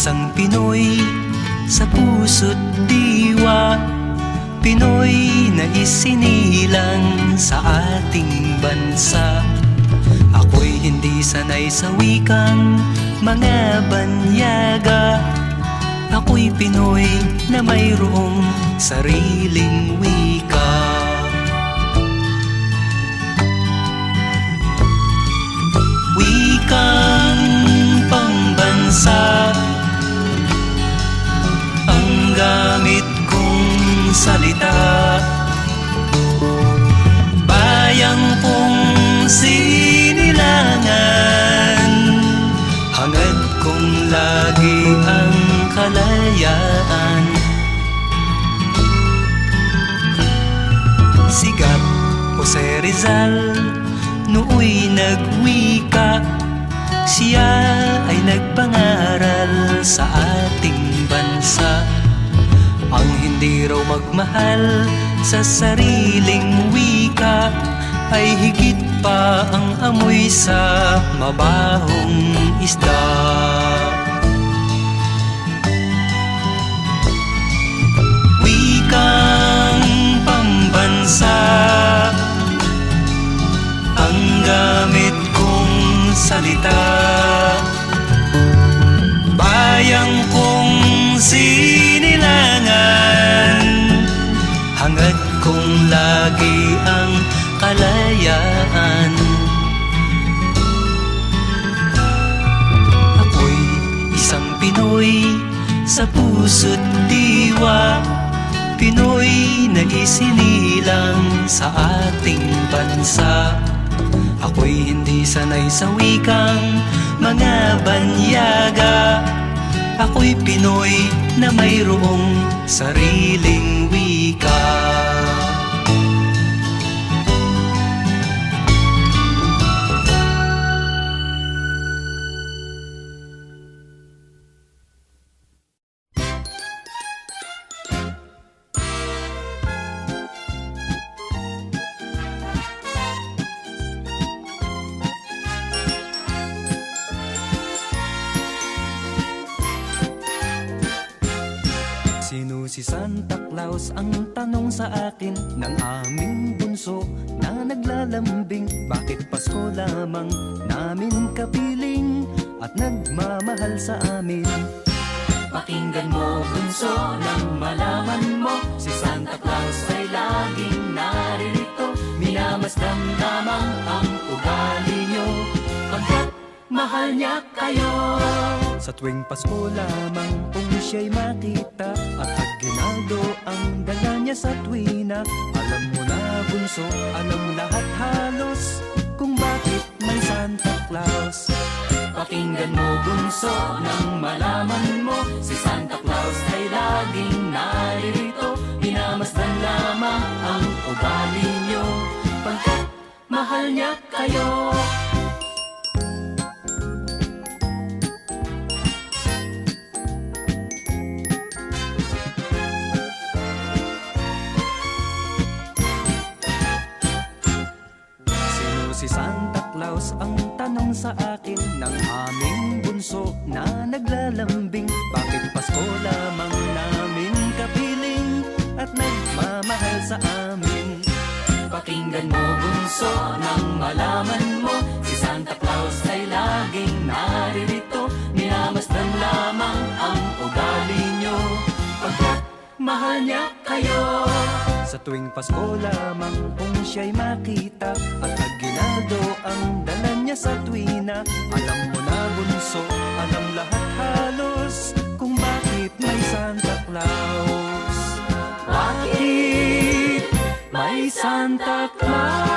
Isang Pinoy sa puso't diwa, Pinoy na isinilang sa ating bansa. Ako'y hindi sanay sa wikang mga banyaga. Ako'y Pinoy na mayroong sariling wika. Wikang pambansa ang gamit kong salita. Bayang kong sinilangan, hangad kong lagi ang kalayaan. Sikat Jose Rizal nooy nagwika, siya ay nagpangaral sa ating bansa. Ang hindi raw magmahal sa sariling wika ay higit pa ang amoy sa mabahong isda. Wikang pambansa ang gamit kong salita. Bayang kong sinilangan, hangad kong lagi ang kalayaan. Ako'y isang Pinoy sa puso't diwa, Pinoy na isinilang sa ating bansa. Ako'y hindi sanay sa wikang mga banyaga. Ako'y Pinoy na mayroong sariling wika. Sino si Santa Claus? Ang tanong sa akin ng aming bunso na naglalambing. Bakit Pasko lamang namin kapiling at nagmamahal sa amin? Pakinggan mo bunso nang malaman mo, si Santa Claus ay laging naririto. Minamasdan lamang ang ugali nyo, pagkat mahal niya kayo. Sa tuwing Pasko lamang kung siya'y makita at aginaldo ang dala niya sa tuwina. Alam mo na bunso, alam lahat halos kung bakit may Santa Claus. Pakinggan mo bunso nang malaman mo, si Santa Claus ay laging naririto. Minamasdan lamang ang ugali nyo, pagkat mahal niya kayo. Si Santa Claus ang tanong sa akin ng aming bunso na naglalambing. Bakit Pasko lamang namin kapiling at nagmamahal sa amin? Pakinggan mo bunso nang malaman mo, si Santa Claus ay laging naririto. Minamasdan lamang ang ugali nyo, pagkat mahal niya kayo. Sa tuwing Pasko lamang kung siya'y makita at aginaldo ang dala niya sa tuwina. Alam mo na bunso, alam lahat halos kung bakit may Santa Claus. Bakit may Santa Claus?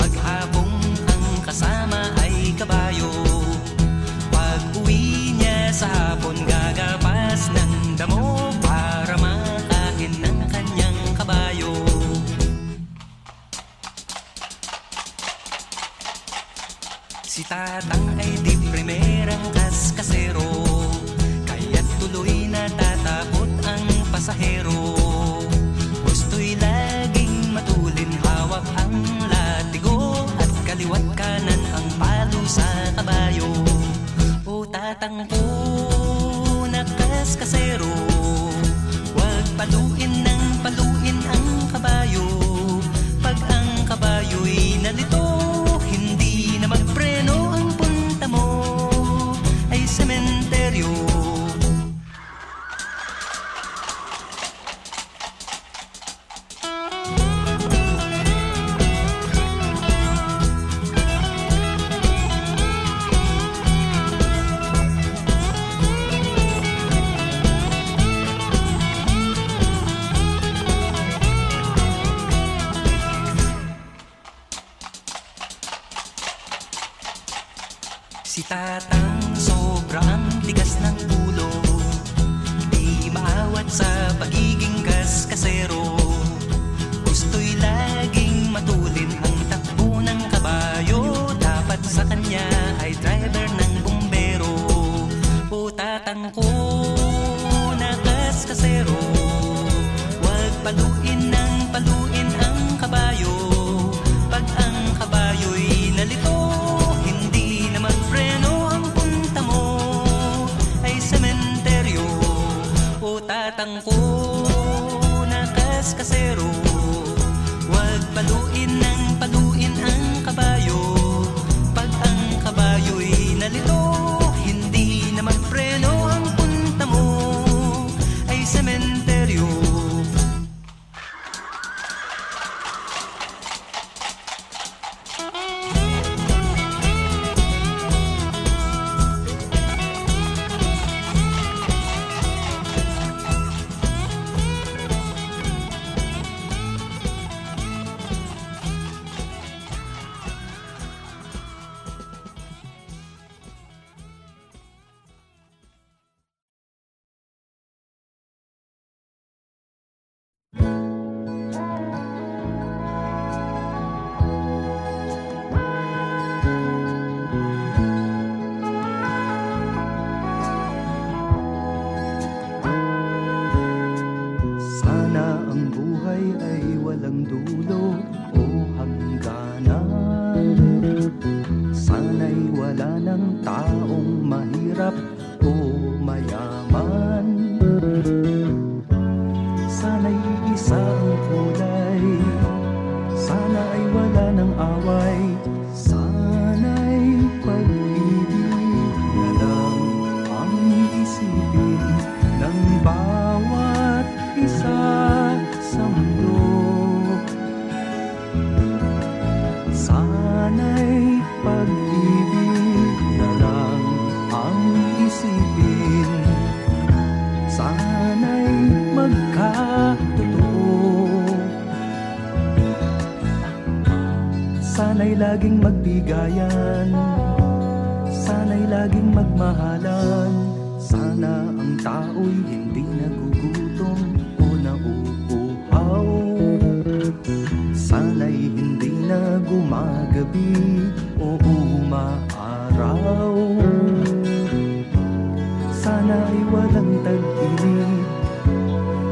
Maghapong ang kasama ay kabayo. Si tatang ay di primerang kaskasero, kaya't tuloy natatakot ang pasahero. Gusto'y laging matulin, hawak ang latigo, at kaliwat kanan ang palo sa kabayo. O tatang ko na kaskasero, huwag paluin ng paluin ang kabayo. Pag ang kabayo'y nalito, hindi na magpreno, ang punta mo ay sementeryo. Si tatang sobra ang tigas ng ulo, di maawat sa pagiging kaskasero. Gusto'y laging matulin ang takbo ng kabayo, dapat sa kanya ay driver ng bumbero. O tatang ko na kaskasero, huwag paluin ng paluin ang kabayo. Pag ang kabayo'y nalito, tatang ko na kaskasero, huwag paluin ng paluin ang kabayo. Pag ang kabayo'y nalito, hindi na magpreno, ang punta mo ay sementeryo. Walang dulo o hangganan, sana'y wala ng taong mahirap o mayaman. Sana'y isa ang kulay, sana ay wala ng away, sana'y pag-ibig na lang ang iisipin ng bawat isa sa mundo. Sana'y pag-ibig na lang ang isipin, sana'y magkatotoo, sana'y laging magbigayan, sana'y laging magmahalan. Sana ang tao'y hindi nagugutom o nauuhaw, sana'y hindi na gumagabi o umaaraw. Sana ay walang tag-init,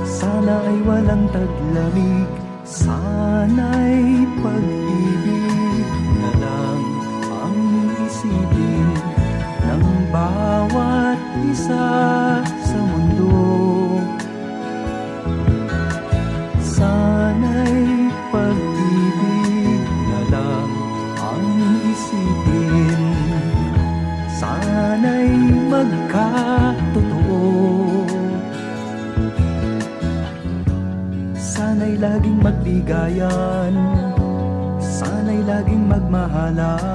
sana ay walang taglamig, sana'y pag-ibig na lang ang isipin ng bawat isa sa mundo. Sana'y pag-ibig na lang ang isipin, sana'y magkatotoo, sana'y laging magbigayan, sana'y laging magmahalan.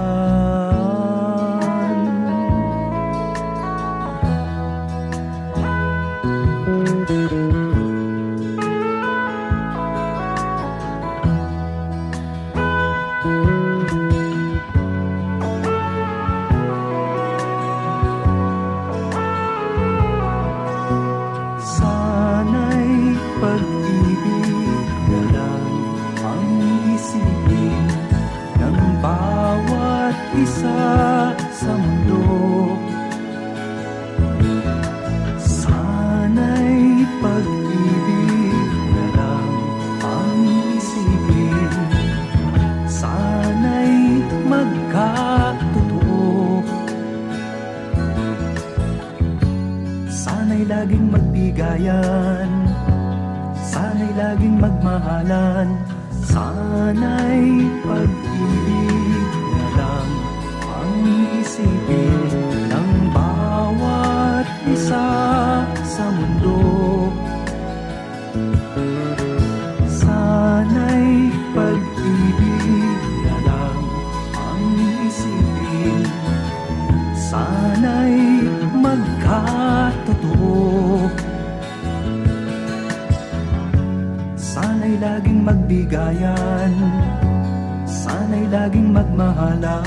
isa sa mundo. Sana'y pag-ibig na lang ang isipin, sana'y magkatotoo, sana'y laging magbigayan, sana'y laging magmahalan, sana'y pag-ibig na lang ang isipin ng bawat isa sa mundo. Sana'y pag-ibig na lang ang isipin, sana'y magkatotoo, sana'y laging magbigayan, sana'y laging magmahalan.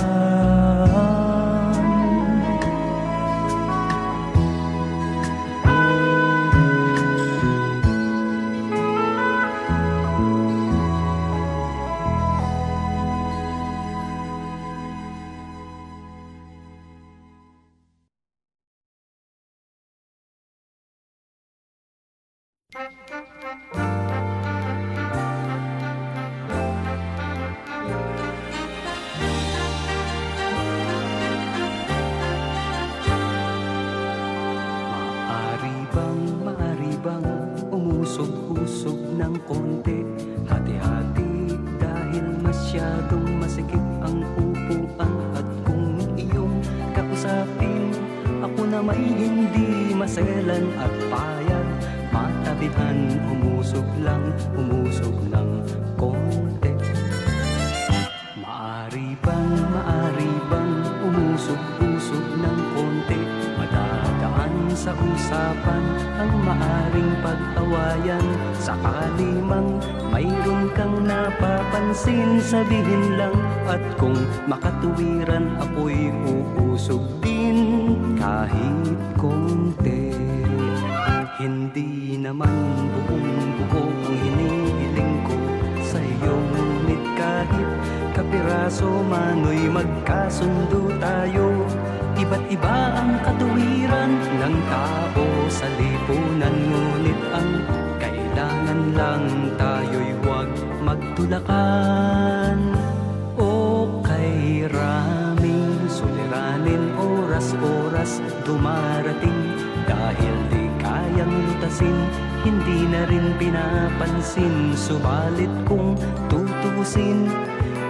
Maari bang umusog-usog ng konti, hati-hati dahil masyadong masikip ang upuan. At kung iyong kausapin, ako na may hindi maselan at payag, matabihan, umusog ng konti. Maari bang umusog-usog ng konti, madadaan sa usapan ang maaring pag-awayan. Sakali mang mayroon kang napapansin, sabihin lang, at kung makatuwiran ako'y uusog din kahit konti. Hindi naman buong-buo ang hinihiling ko sa iyo, ngunit kahit kapiraso mano'y magkasundo tayo. Iba't iba ang katuwiran ng tao sa lipunan, ngunit ang kailangan lang tayo'y huwag magtulakan. O kay raming suliranin, oras-oras dumarating, dahil di kayang lutasin, hindi na rin pinapansin. Subalit kung tutusin,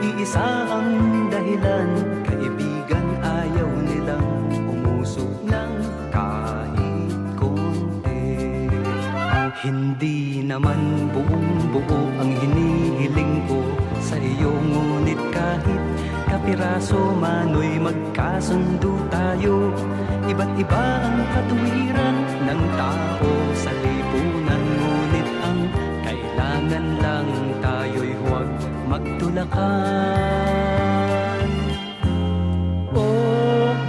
iisa ang dahilan, kaibigan, ayaw nilang umusog ng kahit konti. Hindi naman buong-buo ang hinihiling ko sa iyo, ngunit kahit kapiraso mano'y magkasundo tayo. Iba't iba ang katuwiran ng tao sa lipunan, ngunit ang kailangan lang tayo'y huwag magtulakan. O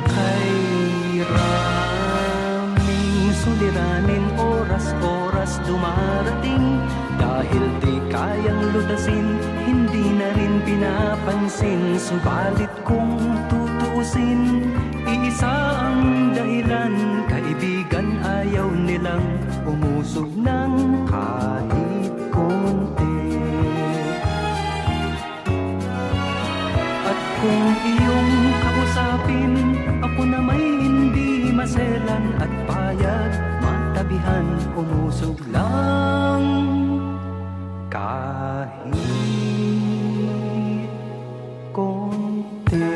kay raming suliranin, oras-oras dumarating, dahil di kayang lutasin, hindi na rin pinapansin. Subalit kung tutuusin, iisa ang dahilan, kaibigan, ayaw nilang umusog ng kahit konti. At kung iyong kausapin, ako na may hindi maselan at payag, matabihan, umusog lang kahit konti.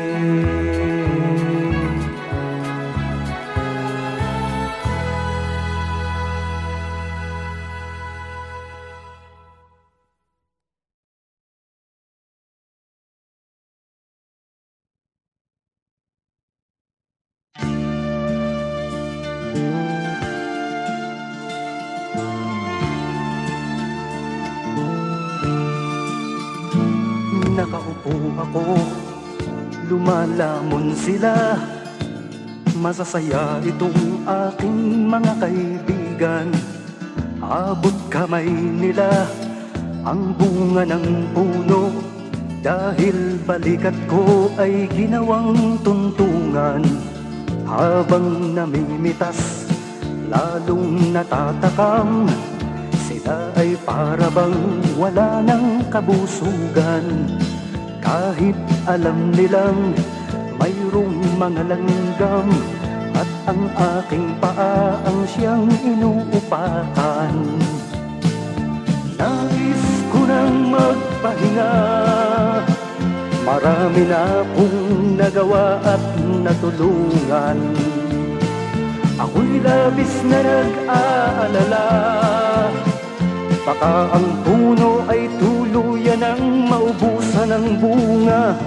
Nakaupo ako, lumalamon sila, masasaya itong aking mga kaibigan. Abot kamay nila ang bunga ng puno, Dahil balikat ko ay ginawang tuntungan, habang namimitas, lalong natatakam. Sila ay para bang wala ng kabusugan, kahit alam nilang mayroong mga langgam, at ang aking paa ang siyang inuupakan. Nais ko nang magpahinga, marami na akong nagawa at natulungan. Ako'y labis na nag-aalala, baka ang puno ay tuluyan ng maubusan ng bunga.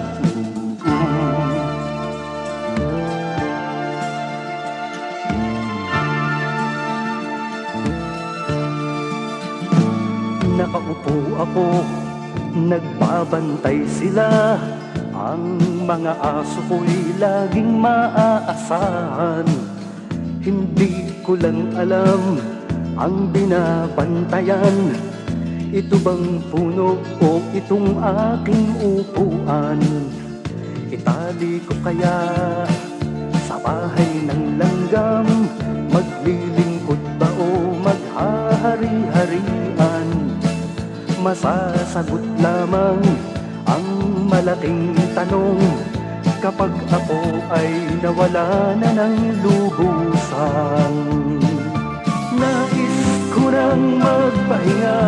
Nakaupo ako, nagbabantay sila. Ang mga aso ko'y laging maaasahan. Hindi ko lang alam ang binabantayan. Ito bang puno o itong aking upuan? Itali ko kaya sa bahay ng langgam? Maglilingkod ba o maghahari-harian? Masasagot lamang ang malaking tanong kapag ako ay nawala na ng lubusan. Nais ko nang magpahinga,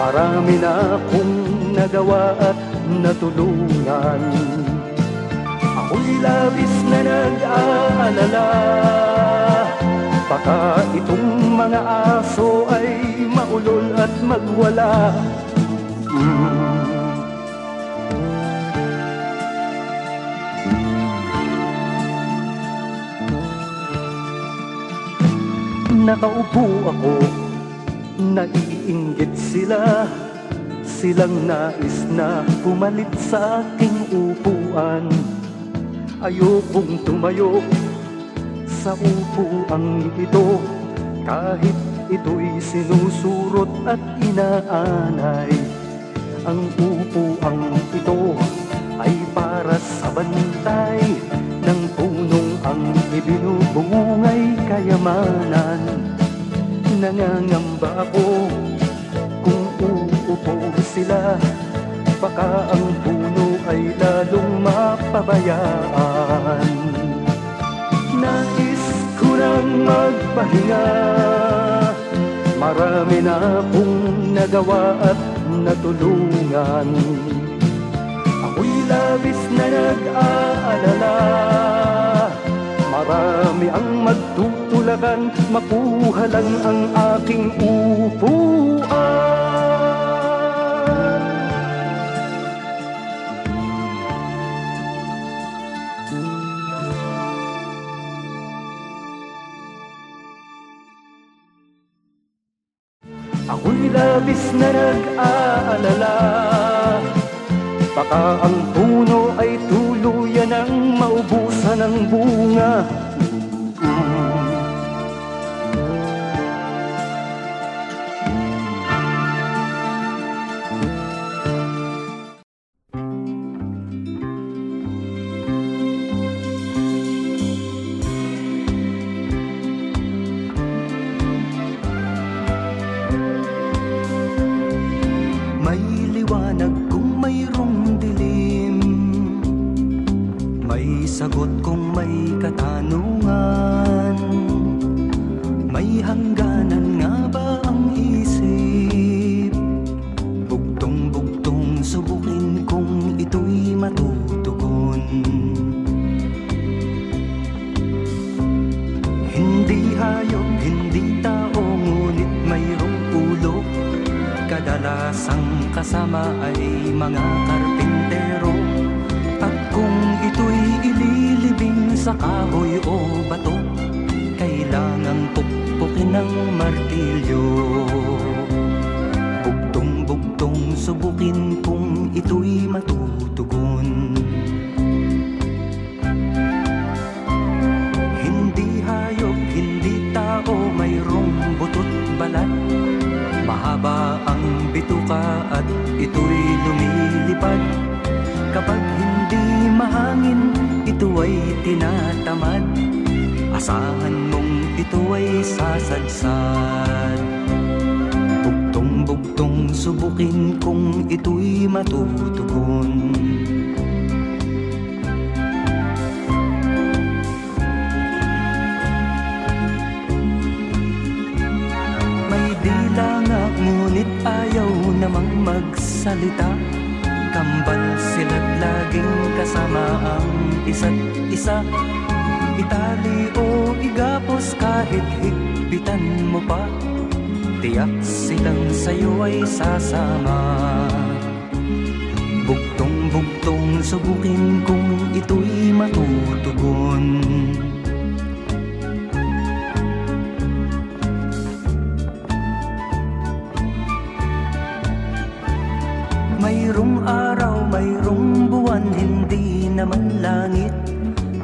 marami na akong nagawa at natulungan. Ako'y labis na nag-aalala, baka itong mga aso ay maulol at magwala. Nakaupo ako, naiinggit sila. Silang nais na pumalit sa aking upuan. Ayokong tumayo sa upuang ito, kahit ito'y sinusurot at inaanay. Ang upuang ito ay para sa bantay ng punong ang ibinubungay kayamanan. Nangangamba ako kung uupo sila, baka ang puno ay lalong mapabayaan. Nais ko nang magpahinga, marami na akong nagawa at natulungan. Ako'y labis na nag-aalala, marami ang magtutulakan, makuha lang ang aking upuan. Ako'y labis na nag-aalala, baka ang puno ay tuluyan ng maubusan ng bunga. May liwanag kung mayroong dilim, may sagot kung may katanungan. May hangganan nga ba ang isip? Bugtong-bugtong subukin kung ito'y matutugon. Hindi hayop, hindi tao, ngunit mayroong ulo. Kadalasang kasama ay mga karpintero. At kung ito'y ililibing sa kahoy o bato, kailangang pukpukin ng martilyo. Bugtong-bugtong subukin kung ito'y matutugon. Hindi hayop, hindi tao, mayroong butot balat. Mahaba ang bituka at ito'y lumilipad. asahan mong ito ay sasadsad. Bugtong-bugtong subukin kung ito'y matutugon. May dila nga ngunit ayaw namang magsalita. Kambal sila't laging kasama ang isa't isa. Itali o igapos kahit higpitan mo pa, tiyak silang sa'yo ay sasama. Bugtong-bugtong subukin kung ito'y matutugon. Mayroong araw, mayroong buwan, hindi naman langit.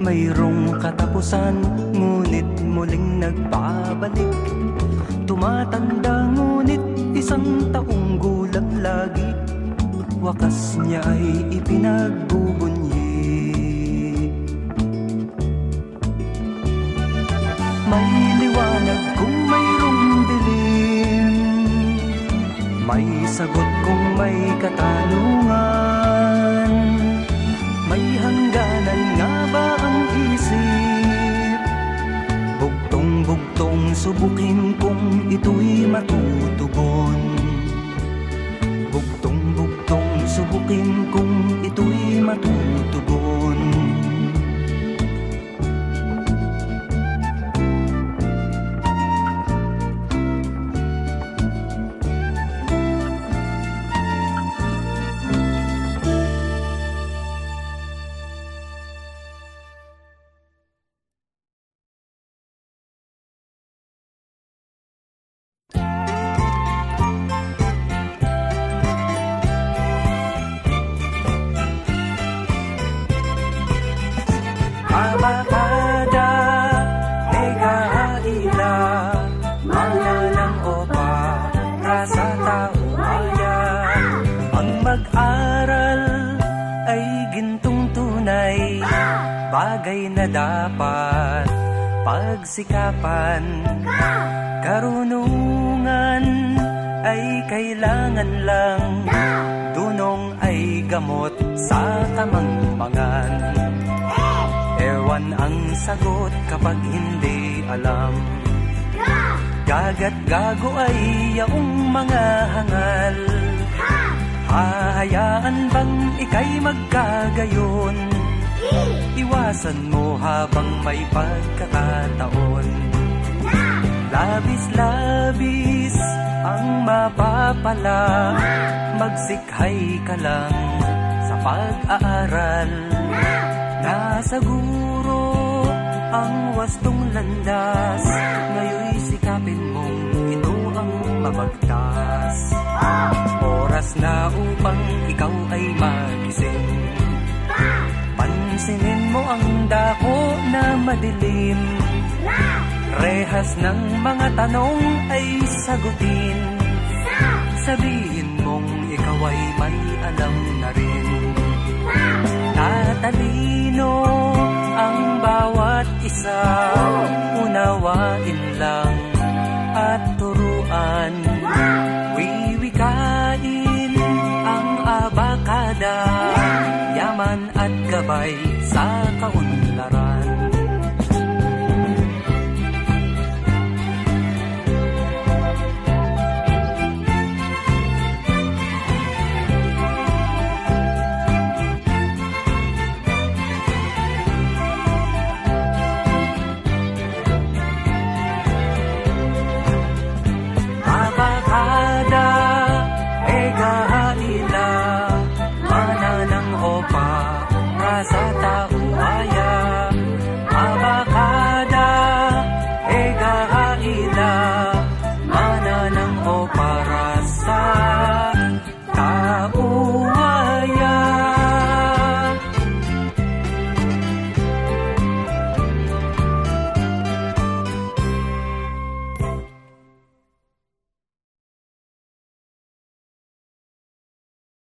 Mayroong katapusan, ngunit muling nagbabalik. Tumatanda ngunit isang taong gulang lagi. Wakas niya ay ipinagbubunyi. May liwanag kung mayroong dilim. May sagot kung may katanungan. May hangganan nga ba ang isip? Bugtong-bugtong subukin kung ito'y matutugon. Bugtong-bugtong subukin kung ito'y matutugon. Abakada, Megahaila, Malalang Opa, Rasa Tahuaya. Ang mag-aral ay gintong tunay, bagay na dapat pagsikapan. Karunungan ay kailangan lang, dunong ay gamot sa kamangmangan. Ewan ang sagot kapag hindi alam. Gagat gago ay yaong mga hangal. Hahayaan bang ika'y magkagayon? Iwasan mo habang may pagkakataon. Labis-labis ang mapapala, magsikhay ka lang sa pag-aaral. Nasa guro ang wastong landas, ngayon'y sikapin mong ito ang mamagtas. Oras na upang ikaw ay magising. Pansinin mo ang dako na madilim. Rehas ng mga tanong ay sagutin. Sabihin mong ikaw ay may alam na rin. Tatalino ang bawat isa, unawain lang at turuan. Wiwikain ang abakada, yaman at gabay sa kaunlaran.